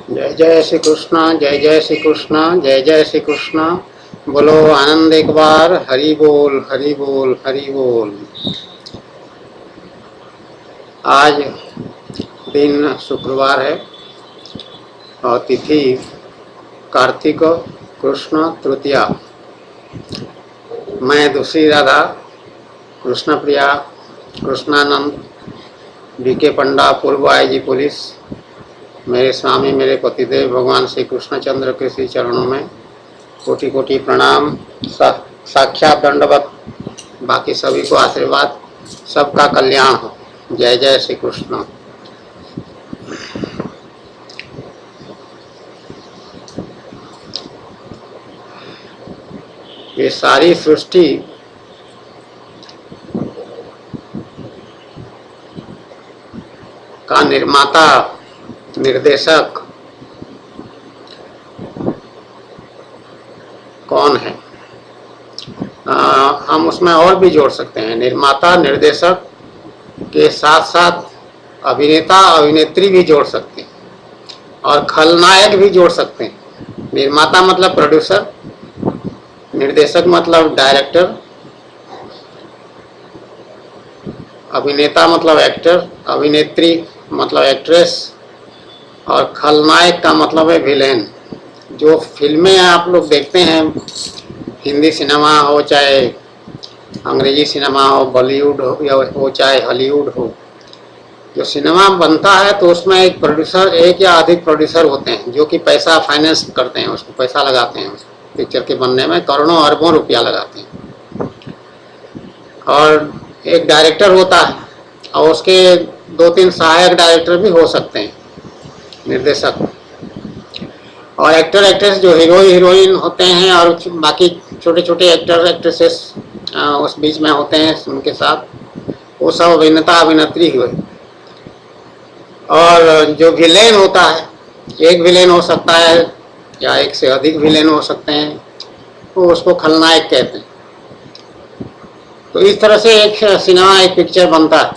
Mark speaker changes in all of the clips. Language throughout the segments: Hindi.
Speaker 1: जय जय श्री कृष्ण, जय जय श्री कृष्ण, जय जय श्री कृष्ण। बोलो आनंद एक बार, हरि बोल हरि बोल हरि बोल। आज दिन शुक्रवार है और तिथि कार्तिक कृष्ण तृतीया। मैं दूसरी राधा कृष्ण प्रिया कृष्णानंद बीके पंडा पूर्व आईजी पुलिस, मेरे स्वामी मेरे पतिदेव भगवान श्री कृष्णचंद्र के श्री चरणों में कोटि कोटि प्रणाम, साक्षात दंडवत। बाकी सभी को आशीर्वाद, सबका कल्याण हो। जय जय श्री कृष्ण। ये सारी सृष्टि का निर्माता निर्देशक कौन है? हम उसमें और भी जोड़ सकते हैं। निर्माता निर्देशक के साथ साथ अभिनेता अभिनेत्री भी जोड़ सकते हैं और खलनायक भी जोड़ सकते हैं। निर्माता मतलब प्रोड्यूसर, निर्देशक मतलब डायरेक्टर, अभिनेता मतलब एक्टर, अभिनेत्री मतलब एक्ट्रेस और खलनायक का मतलब है विलेन। जो फिल्में आप लोग देखते हैं, हिंदी सिनेमा हो चाहे अंग्रेजी सिनेमा हो, बॉलीवुड हो चाहे हॉलीवुड हो, जो सिनेमा बनता है तो उसमें एक प्रोड्यूसर, एक या अधिक प्रोड्यूसर होते हैं जो कि पैसा फाइनेंस करते हैं, उसको पैसा लगाते हैं, उस पिक्चर के बनने में करोड़ों अरबों रुपया लगाते हैं। और एक डायरेक्टर होता है और उसके 2-3 सहायक डायरेक्टर भी हो सकते हैं, निर्देशक। और एक्टर एक्ट्रेस जो हीरो हीरोइन होते हैं और बाकी छोटे छोटे एक्टर एक्ट्रेसेस उस बीच में होते हैं उनके साथ, वो सब अभिनेता अभिनेत्री हुए। और जो विलेन होता है, एक विलेन हो सकता है या एक से अधिक विलेन हो सकते हैं, तो उसको खलनायक कहते हैं। तो इस तरह से एक सिनेमा, एक पिक्चर बनता है।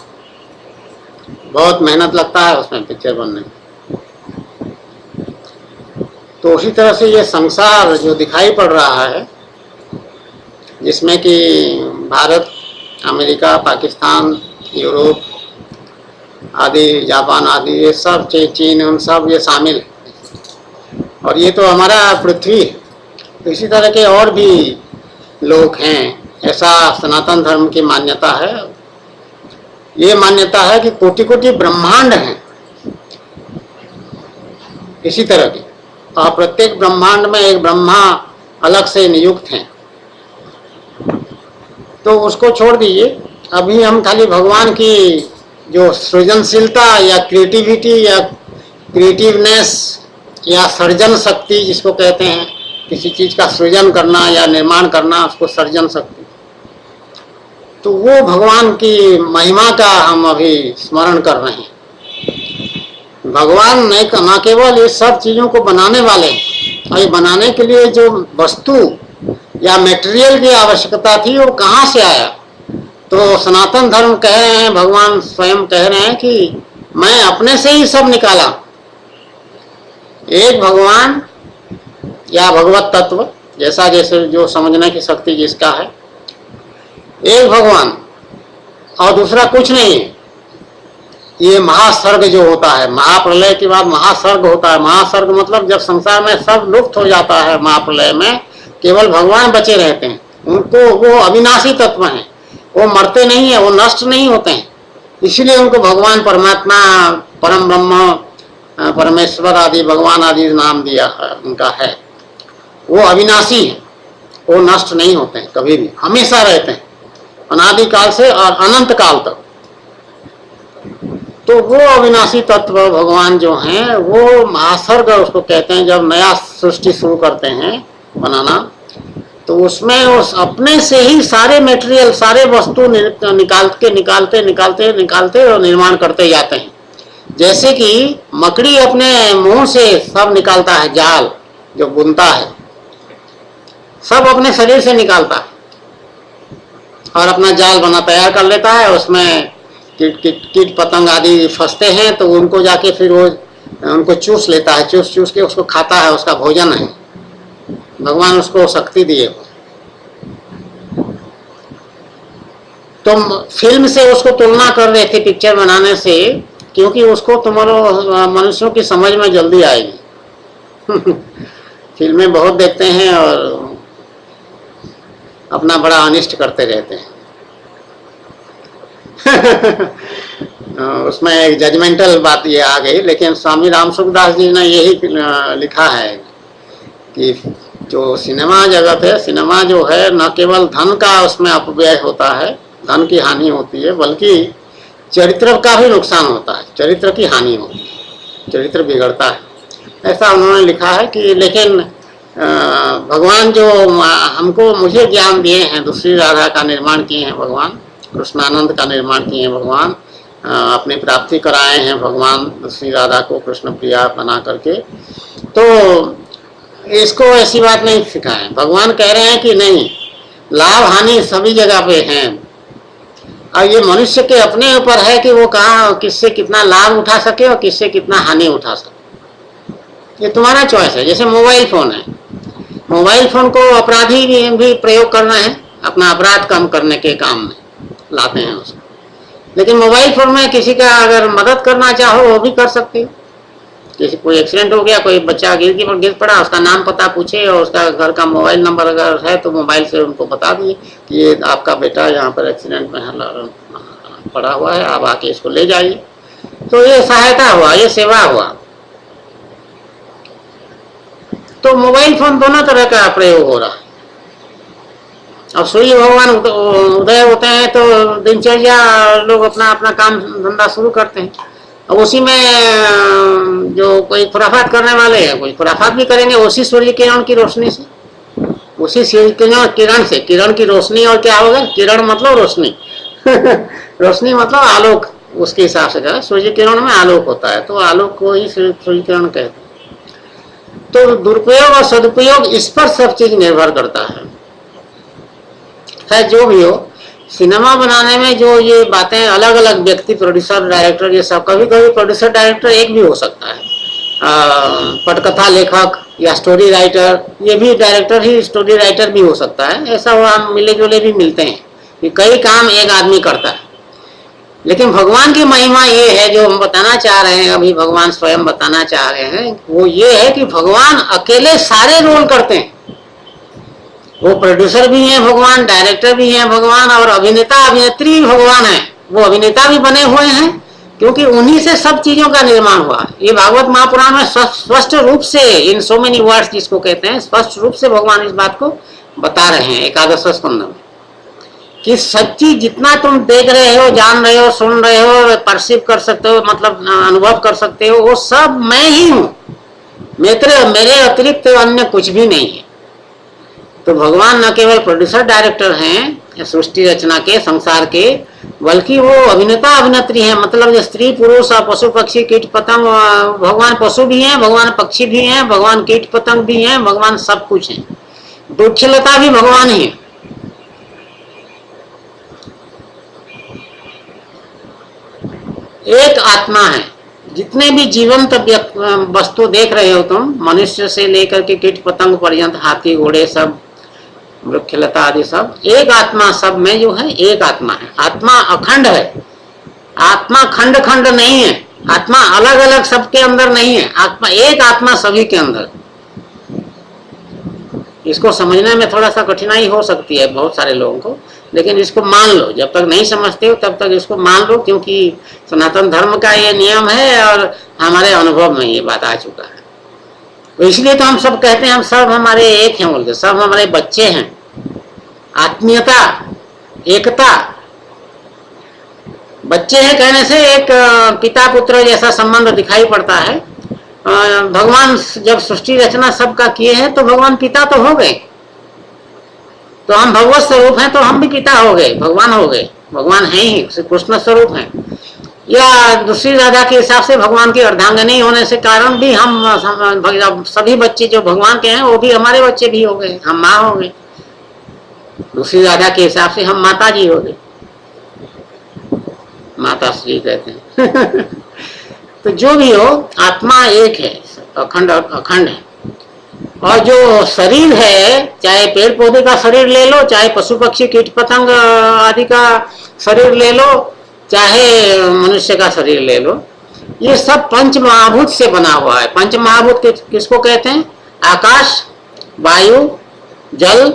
Speaker 1: बहुत मेहनत लगता है उसमें पिक्चर बनने में। तो उसी तरह से ये संसार जो दिखाई पड़ रहा है, जिसमें कि भारत, अमेरिका, पाकिस्तान, यूरोप आदि, जापान आदि, ये सब, चीन, उन सब ये शामिल है। और ये तो हमारा पृथ्वी है। तो इसी तरह के और भी लोग हैं। ऐसा सनातन धर्म की मान्यता है। ये मान्यता है कि कोटि कोटि ब्रह्मांड हैं इसी तरह की, और प्रत्येक ब्रह्मांड में एक ब्रह्मा अलग से नियुक्त हैं। तो उसको छोड़ दीजिए, अभी हम खाली भगवान की जो सृजनशीलता या क्रिएटिविटी या क्रिएटिवनेस या सर्जन शक्ति जिसको कहते हैं, किसी चीज का सृजन करना या निर्माण करना, उसको सर्जन शक्ति, तो वो भगवान की महिमा का हम अभी स्मरण कर रहे हैं। भगवान न केवल ये सब चीजों को बनाने वाले हैं, और ये बनाने के लिए जो वस्तु या मटेरियल की आवश्यकता थी वो कहाँ से आया? तो सनातन धर्म कह रहे हैं, भगवान स्वयं कह रहे हैं कि मैं अपने से ही सब निकाला। एक भगवान या भगवत तत्व, जैसा जैसे जो समझने की शक्ति जिसका है, एक भगवान और दूसरा कुछ नहीं है। ये महासर्ग जो होता है, महाप्रलय के बाद महासर्ग होता है। महासर्ग मतलब जब संसार में सब लुप्त हो जाता है, महाप्रलय में केवल भगवान बचे रहते हैं। उनको, वो अविनाशी तत्व हैं, वो मरते नहीं है, वो नष्ट नहीं होते हैं, इसलिए उनको भगवान, परमात्मा, परम ब्रह्म, परमेश्वर आदि, भगवान आदि नाम दिया है, उनका है। वो अविनाशी है, वो नष्ट नहीं होते हैं कभी भी, हमेशा रहते हैं अनादिकाल से और अनंत काल तक। तो वो अविनाशी तत्व भगवान जो हैं, वो महासर्ग उसको कहते हैं। जब नया सृष्टि शुरू करते हैं बनाना, तो उसमें उस अपने से ही सारे मटेरियल, सारे वस्तु निकालते और निर्माण करते जाते हैं। जैसे कि मकड़ी अपने मुंह से सब निकालता है, जाल जो बुनता है सब अपने शरीर से निकालता है और अपना जाल बना तैयार कर लेता है। उसमें कीट पतंग आदि फंसते हैं, तो उनको जाके फिर वो उनको चूस लेता है, चूस चूस के उसको खाता है, उसका भोजन है। भगवान उसको शक्ति दिए। तो फिल्म से उसको तुलना कर रहे थे पिक्चर बनाने से, क्योंकि उसको तुम्हारे मनुष्यों की समझ में जल्दी आएगी। फिल्में बहुत देखते हैं और अपना बड़ा अनिष्ट करते रहते हैं। उसमें एक जजमेंटल बात ये आ गई, लेकिन स्वामी राम सुखदास जी ने यही लिखा है कि जो सिनेमा जगत है, सिनेमा जो है न केवल धन का उसमें अपव्यय होता है, धन की हानि होती है, बल्कि चरित्र का भी नुकसान होता है, चरित्र की हानि होती है, चरित्र बिगड़ता है। ऐसा उन्होंने लिखा है कि लेकिन भगवान जो हमको मुझे ज्ञान दिए हैं, दूसरी राधा का निर्माण किए हैं भगवान, कृष्णानंद का निर्माण किए हैं भगवान, अपनी प्राप्ति कराए हैं भगवान दूसरी राधा को कृष्ण प्रिया बना करके, तो इसको ऐसी बात नहीं सिखाएं। भगवान कह रहे हैं कि नहीं, लाभ हानि सभी जगह पे हैं, और ये मनुष्य के अपने ऊपर है कि वो कहाँ किससे कितना लाभ उठा सके और किससे कितना हानि उठा सके। ये तुम्हारा चॉइस है। जैसे मोबाइल फोन है, मोबाइल फोन को अपराधी भी प्रयोग करना है, अपना अपराध कम करने के काम में लाते हैं उसको। लेकिन मोबाइल फोन में किसी का अगर मदद करना चाहो वो भी कर सकते हो। जैसे कोई एक्सीडेंट हो गया, कोई बच्चा गिर पड़ा, उसका नाम पता पूछे और उसका घर का मोबाइल नंबर अगर है तो मोबाइल से उनको बता दिए कि ये आपका बेटा यहाँ पर एक्सीडेंट में पड़ा हुआ है, आप आके इसको ले जाइए। तो ये सहायता हुआ, ये सेवा हुआ। तो मोबाइल फोन दोनों तरह का प्रयोग हो रहा है। अब सूर्य भगवान उदय होते हैं तो दिनचर्या लोग अपना अपना काम धंधा शुरू करते हैं। अब उसी में जो कोई खुराफात करने वाले हैं, कोई खुराफात भी करेंगे उसी सूर्य किरण की रोशनी से, उसी सूर्य किरण से। किरण की रोशनी और क्या होगा, किरण मतलब रोशनी। रोशनी मतलब आलोक, उसके हिसाब से सूर्य किरण में आलोक होता है, तो आलोक को ही सूर्य किरण कहते हैं। तो दुरुपयोग और सदुपयोग इस पर सब चीज निर्भर करता है। खैर जो भी हो, सिनेमा बनाने में जो ये बातें अलग अलग व्यक्ति, प्रोड्यूसर डायरेक्टर, ये सब, कभी कभी प्रोड्यूसर डायरेक्टर एक भी हो सकता है, पटकथा लेखक या स्टोरी राइटर, ये भी डायरेक्टर ही स्टोरी राइटर भी हो सकता है। ऐसा हम मिले जुले भी मिलते हैं कि कई काम एक आदमी करता है। लेकिन भगवान की महिमा ये है जो हम बताना चाह रहे हैं, अभी भगवान स्वयं बताना चाह रहे हैं, वो ये है कि भगवान अकेले सारे रोल करते हैं। वो प्रोड्यूसर भी हैं भगवान, डायरेक्टर भी हैं भगवान, और अभिनेता अभिनेत्री भी भगवान है। वो अभिनेता भी बने हुए हैं क्योंकि उन्हीं से सब चीजों का निर्माण हुआ। ये भागवत महापुराण में स्पष्ट रूप से, इन सो मेनी वर्ड्स जिसको कहते हैं, स्पष्ट रूप से भगवान इस बात को बता रहे हैं एकादश स्कंद में, कि सच्ची जितना तुम देख रहे हो, जान रहे हो, सुन रहे हो, परसीव कर सकते हो, मतलब अनुभव कर सकते हो, वो सब मैं ही हूं। मेरे अतिरिक्त अन्य कुछ भी नहीं है। तो भगवान न केवल प्रोड्यूसर डायरेक्टर हैं सृष्टि रचना के, संसार के, बल्कि वो अभिनेता अभिनेत्री हैं। मतलब जो स्त्री पुरुष और पशु पक्षी कीट पतंग, भगवान पशु भी हैं, भगवान पक्षी भी हैं, भगवान कीट पतंग भी हैं, भगवान सब कुछ हैं। वृक्षलता भी भगवान ही है। एक आत्मा है। जितने भी जीवंत वस्तु देख रहे हो तुम, मनुष्य से लेकर के कीट पतंग पर्यंत, हाथी घोड़े सब, वृक्षलता आदि सब, एक आत्मा सब में जो है एक आत्मा है। आत्मा अखंड है, आत्मा खंड खंड नहीं है, आत्मा अलग अलग सबके अंदर नहीं है, आत्मा एक आत्मा सभी के अंदर। इसको समझने में थोड़ा सा कठिनाई हो सकती है बहुत सारे लोगों को, लेकिन इसको मान लो। जब तक नहीं समझते हो तब तक इसको मान लो, क्योंकि सनातन धर्म का ये नियम है और हमारे अनुभव में ये बात आ चुका है। तो इसलिए तो हम सब कहते हैं हम सब हमारे एक हैं, बोलते सब हमारे बच्चे हैं। आत्मीयता, एकता, बच्चे हैं कहने से एक पिता पुत्र जैसा संबंध दिखाई पड़ता है। भगवान जब सृष्टि रचना सबका किए हैं तो भगवान पिता तो हो गए, तो हम भगवत स्वरूप हैं तो हम भी पिता हो गए, भगवान हो गए, भगवान है ही, कृष्ण स्वरूप हैं। या दूसरी राधा के हिसाब से भगवान की अर्धांगिनी होने से कारण भी हम सभी बच्चे जो भगवान के हैं वो भी हमारे बच्चे भी हो गए, हम माँ हो गए। दूसरी राधा के हिसाब से हम माता जी हो गए, माता श्री कहते हैं। तो जो भी हो, आत्मा एक है, अखंड अखंड है। और जो शरीर है, चाहे पेड़ पौधे का शरीर ले लो, चाहे पशु पक्षी कीट पतंग आदि का शरीर ले लो, चाहे मनुष्य का शरीर ले लो, ये सब पंच महाभूत से बना हुआ है। पंच महाभूत किसको कहते हैं? आकाश, वायु, जल,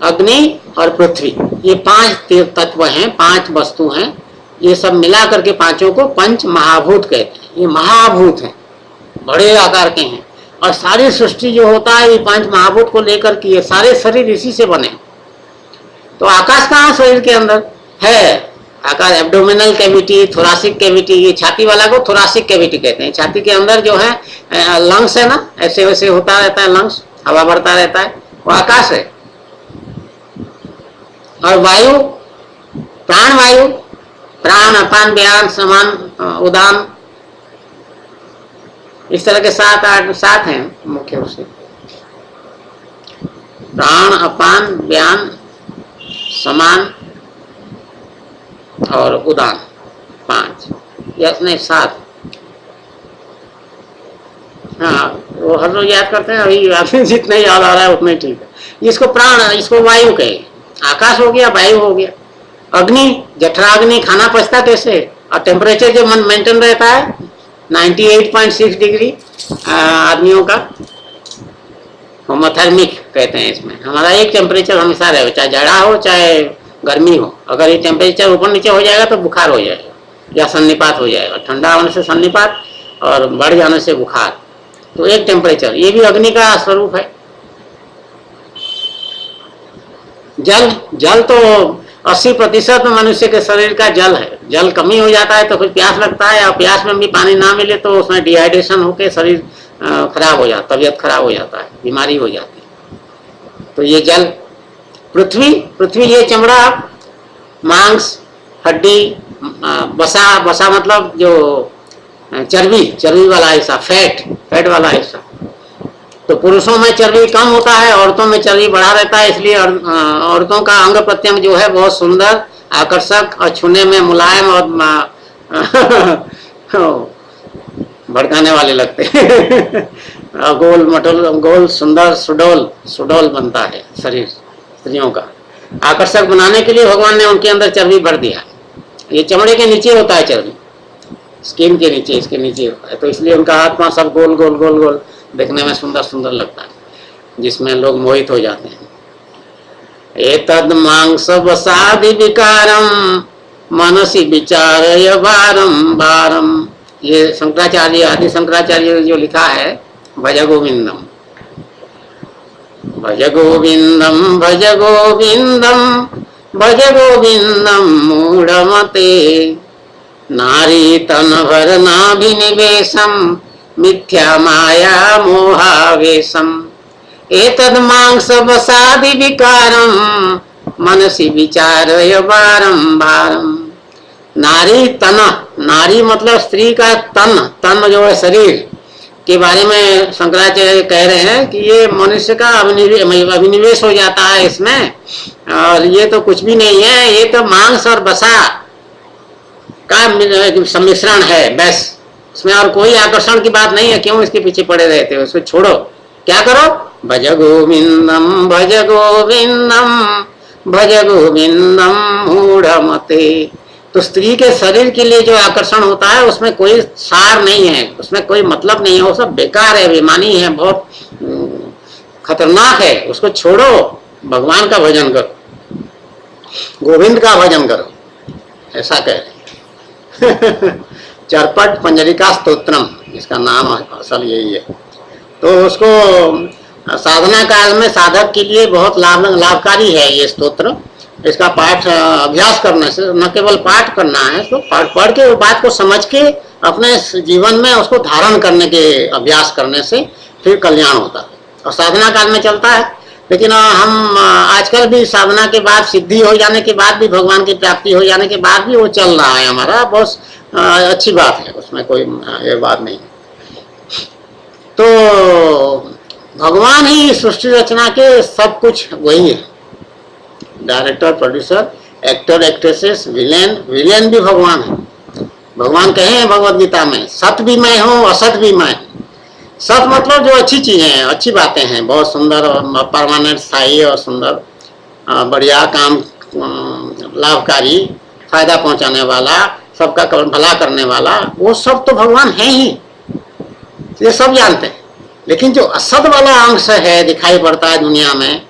Speaker 1: अग्नि और पृथ्वी। ये 5 तत्व हैं, 5 वस्तु हैं। ये सब मिला करके पांचों को पंच महाभूत कहते हैं। ये महाभूत हैं, बड़े आकार के हैं। और सारी सृष्टि जो होता है ये 5 महाभूत को लेकर के, ये सारे शरीर इसी से बने। तो आकाश कहाँ शरीर के अंदर है? आकाश एब्डोमिनल कैविटी, थोरासिक कैविटी, ये छाती वाला को थोरासिक कैविटी कहते हैं। छाती के अंदर जो है लंग्स है ना, ऐसे वैसे होता रहता है लंग्स, हवा भरता रहता है, वो आकाश है। और वायु, प्राण वायु, प्राण, अपान, व्यान, समान, उदान, इस तरह के 7 हैं मुख्य रूप से। प्राण, अपान, व्यान, समान और उदान, 5 या नहीं 7। हाँ, वो हर रोज याद करते हैं, अभी आपने जितने याद आ रहा है उतने ठीक है। इसको प्राण, इसको वायु कहे। आकाश हो गया, वायु हो गया। अग्नि, जठराग्नि, खाना पचता कैसे? और टेम्परेचर जो मेंटेन रहता है 98.6 डिग्री आदमियों का, होमोथर्मिक कहते हैं इसमें। हमारा एक टेम्परेचर हमेशा रहे, चाहे जाड़ा हो चाहे गर्मी हो। अगर ये टेम्परेचर ऊपर नीचे हो जाएगा तो बुखार हो जाएगा या सन्निपात हो जाएगा। ठंडा होने से सन्निपात और बढ़ जाने से बुखार। तो एक टेम्परेचर, ये भी अग्नि का स्वरूप है। जल, जल तो 80% मनुष्य के शरीर का जल है। जल कमी हो जाता है तो फिर प्यास लगता है, और प्यास में भी पानी ना मिले तो उसमें डिहाइड्रेशन होकर शरीर खराब हो जाता, तबीयत खराब हो जाता है, बीमारी हो जाती है। तो ये जल। पृथ्वी, पृथ्वी ये चमड़ा, मांस, हड्डी, बसा, बसा मतलब जो चर्बी, चर्बी वाला हिस्सा, फैट वाला हिस्सा। तो पुरुषों में चर्बी कम होता है, औरतों में चर्बी बढ़ा रहता है। इसलिए औरतों का अंग प्रत्यंग जो है बहुत सुंदर, आकर्षक और छूने में मुलायम और भड़काने वाले लगते हैं। गोल मटोल, गोल, सुंदर, सुडोल बनता है शरीर स्त्रियों का। आकर्षक बनाने के लिए भगवान ने उनके अंदर चर्बी भर दिया। ये चमड़े के नीचे होता है चर्बी, स्किन के नीचे, इसके नीचे होता है। तो इसलिए उनका आत्मा सब गोल गोल गोल गोल देखने में सुंदर सुंदर लगता है, जिसमें लोग मोहित हो जाते हैं। एतद मांस वसादि विकारम मनसि विचारय बारंबारम। ये शंकराचार्य, आदि शंकराचार्य जो लिखा है, भज गोविंदम भज गोविंदम भज गोविंदम भज गोविंदम मूढ़मते नारी तन भर नाभिनिवेशम मिथ्या माया मोहावेशम एतद मांस वसादि विकारम मनसि विचारय बारंबारम। नारी तन, नारी मतलब स्त्री का तन, तन जो है शरीर के बारे में शंकराचार्य कह रहे हैं कि ये मनुष्य का अभिनिवेश हो जाता है इसमें, और ये तो कुछ भी नहीं है, ये तो मांस और वसा का सम्मिश्रण है बस। इसमें और कोई आकर्षण की बात नहीं है। क्यों इसके पीछे पड़े रहते हो? इसको छोड़ो, क्या करो? भज गोविंदम भज गोविंदम भज गोविंदम मूढ़मते। तो स्त्री के शरीर के लिए जो आकर्षण होता है उसमें कोई सार नहीं है, उसमें कोई मतलब नहीं है, वो सब बेकार है, बेमानी है, बहुत खतरनाक है। उसको छोड़ो, भगवान का भजन करो, गोविंद का भजन करो, ऐसा कह रहे। चरपट पंजरिका स्तोत्रम इसका नाम असल यही है। तो उसको साधना काल में साधक के लिए बहुत लाभकारी है ये स्तोत्र। इसका पाठ अभ्यास करने से, न केवल पाठ करना है, तो पढ़ के वो बात को समझ के अपने जीवन में उसको धारण करने के अभ्यास करने से फिर कल्याण होता है और साधना काल में चलता है। लेकिन हम आजकल भी साधना के बाद, सिद्धि हो जाने के बाद भी, भगवान की प्राप्ति हो जाने के बाद भी वो चल रहा है हमारा, बहुत अच्छी बात है, उसमें कोई ये बात नहीं। तो भगवान ही सृष्टि रचना के सब कुछ वही है, director, producer, actor, actresses, villain भी भगवान है। भगवान कहे हैं भगवत गीता में, सत भी मैं हूँ असत भी मैं हूँ। सत मतलब जो अच्छी चीजें हैं, अच्छी बातें हैं, बहुत सुंदर और परमानेंट स्थायी और सुंदर बढ़िया काम, लाभकारी, फायदा पहुंचाने वाला, सबका भला करने वाला, वो सब तो भगवान है ही, ये सब जानते हैं। लेकिन जो असत वाला अंश है दिखाई पड़ता है दुनिया में,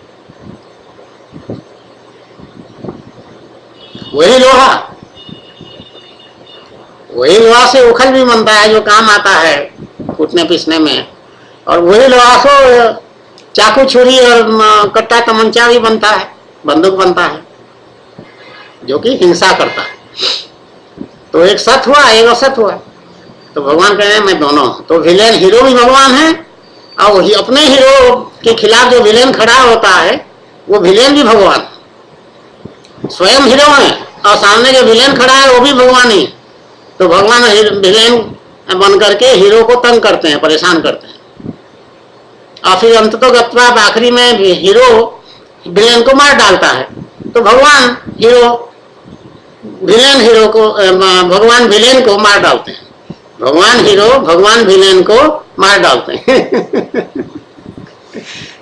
Speaker 1: वही लोहा से उखल भी बनता है जो काम आता है कूटने पीसने में, और वही लोहा से चाकू छुरी और कट्टा तमंचा भी बनता है, बंदूक बनता है, जो कि हिंसा करता है। तो एक सत हुआ एक असत हुआ। तो भगवान कह रहे हैं मैं दोनों। तो विलेन हीरो भी भगवान है, और वही अपने हीरो के खिलाफ जो विलेन खड़ा होता है वो विलेन भी भगवान, स्वयं हीरो है और सामने जो विलेन खड़ा है वो भी भगवान ही। तो भगवान विलेन बन करके हीरो को तंग करते हैं, परेशान करते हैं, और फिर अंततः आखिरी में हीरो विलेन को मार डालता है। तो भगवान विलेन को मार डालते हैं, भगवान विलेन को मार डालते हैं।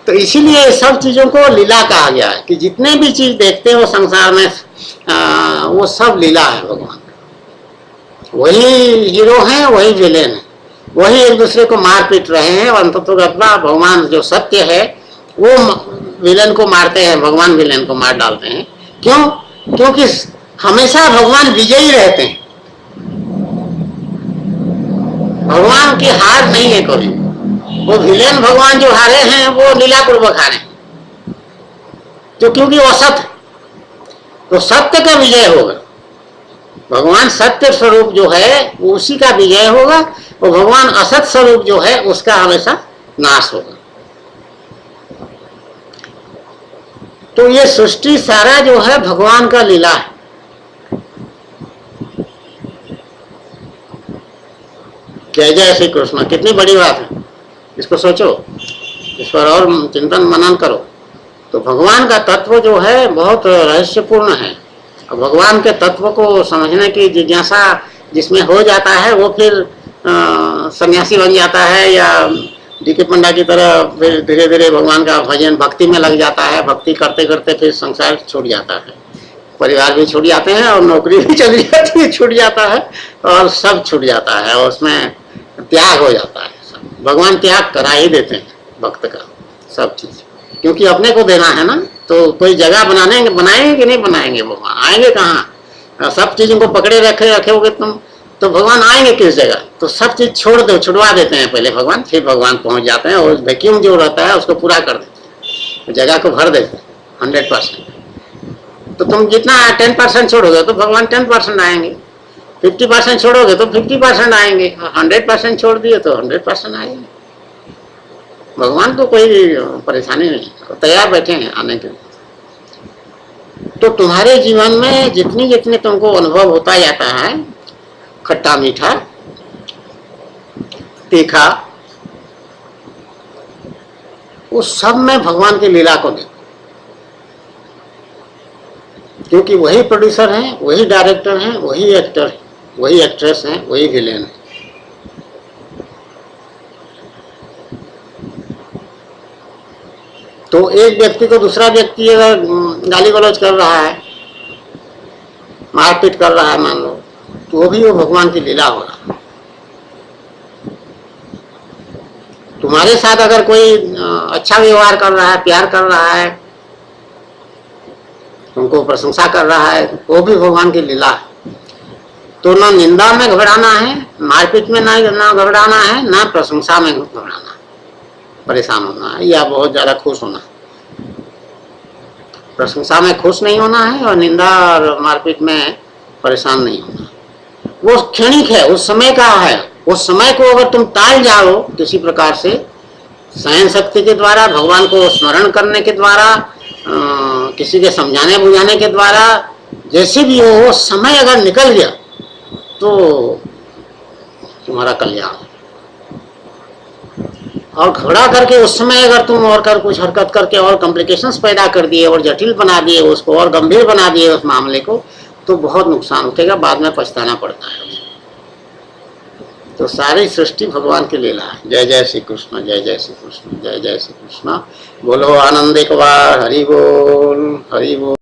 Speaker 1: तो इसीलिए सब चीजों को लीला कहा गया है, कि जितने भी चीज देखते हो संसार में वो सब लीला है भगवान। वही हीरो हैं, वही विलेन है, वही एक दूसरे को मार पीट रहे हैं, और अंततः भगवान जो सत्य है वो विलेन को मारते हैं, भगवान विलेन को मार डालते हैं। क्यों? क्योंकि हमेशा भगवान विजयी रहते हैं, भगवान की हार नहीं है कभी। वो विलेन भगवान जो हारे हैं वो लीला पूर्वक हारे, तो क्योंकि वो सत्य है, तो सत्य का विजय होगा। भगवान सत्य स्वरूप जो है उसी का विजय होगा, और भगवान असत स्वरूप जो है उसका हमेशा नाश होगा। तो ये सृष्टि सारा जो है भगवान का लीला है। जय जय श्री कृष्ण, कितनी बड़ी बात है, इसको सोचो, इस पर और चिंतन मनन करो। तो भगवान का तत्व जो है बहुत रहस्यपूर्ण है, और भगवान के तत्व को समझने की जिज्ञासा जिसमें हो जाता है वो फिर सन्यासी बन जाता है, या डी.के. पंडा की तरह फिर धीरे धीरे भगवान का भजन भक्ति में लग जाता है। भक्ति करते करते फिर संसार छूट जाता है, परिवार भी छूट जाते हैं, और नौकरी भी चली जाती है, छूट जाता है, और सब छूट जाता है, और उसमें त्याग हो जाता है। भगवान त्याग करा ही देते हैं भक्त का सब चीज, क्योंकि अपने को देना है ना। तो कोई जगह बनाएंगे कि नहीं बनाएंगे, भगवान आएंगे कहाँ? सब चीजों को पकड़े रखोगे तुम, तो भगवान आएंगे किस जगह? तो सब चीज छुड़वा देते हैं पहले भगवान, फिर भगवान पहुंच जाते हैं, और वैक्यूम जो रहता है उसको पूरा कर देते हैं, जगह को भर देते हैं 100%। तो तुम जितना 10% छोड़ोगे तो भगवान 10% आएंगे, 50% छोड़ोगे तो 50% आएंगे, 100% छोड़ दिए तो 100% आएंगे। भगवान तो कोई परेशानी नहीं, तैयार बैठे हैं आने के लिए। तो तुम्हारे जीवन में जितनी जितनी तुमको अनुभव होता जाता है, खट्टा मीठा तीखा, उस सब में भगवान की लीला को देखो, क्योंकि वही प्रोड्यूसर हैं, वही डायरेक्टर हैं, वही एक्टर हैं, वही एक्ट्रेस हैं, वही विलेन है। तो एक व्यक्ति को दूसरा व्यक्ति अगर गाली गलौज कर रहा है, मारपीट कर रहा है मान लो, तो वो भी वो भगवान की लीला हो रहा है। तुम्हारे साथ अगर कोई अच्छा व्यवहार कर रहा है, प्यार कर रहा है, तुमको प्रशंसा कर रहा है, वो भी भगवान की लीला है। तो ना निंदा में घबराना है, मारपीट में ना घबराना है, ना प्रशंसा में घबराना है, परेशान होना है, या बहुत ज्यादा खुश होना है। प्रशंसा में खुश नहीं होना है, और निंदा और मारपीट में परेशान नहीं होना। वो क्षणिक है, उस समय का है। उस समय को अगर तुम टाल जाओ किसी प्रकार से, सहन शक्ति के द्वारा, भगवान को स्मरण करने के द्वारा, किसी के समझाने बुझाने के द्वारा, जैसे भी हो, वो समय अगर निकल गया तो तुम्हारा कल्याण। और घबरा करके उस समय अगर तुम और कुछ हरकत करके और कॉम्प्लिकेशंस पैदा कर दिए, और जटिल बना दिए उसको, और गंभीर बना दिए उस मामले को, तो बहुत नुकसान उठेगा, बाद में पछताना पड़ता है। तो सारी सृष्टि भगवान की लीला है। जय जय श्री कृष्ण, जय जय श्री कृष्ण, जय जय श्री कृष्ण। बोलो आनंद एक बार, हरि बोल, हरि बोल।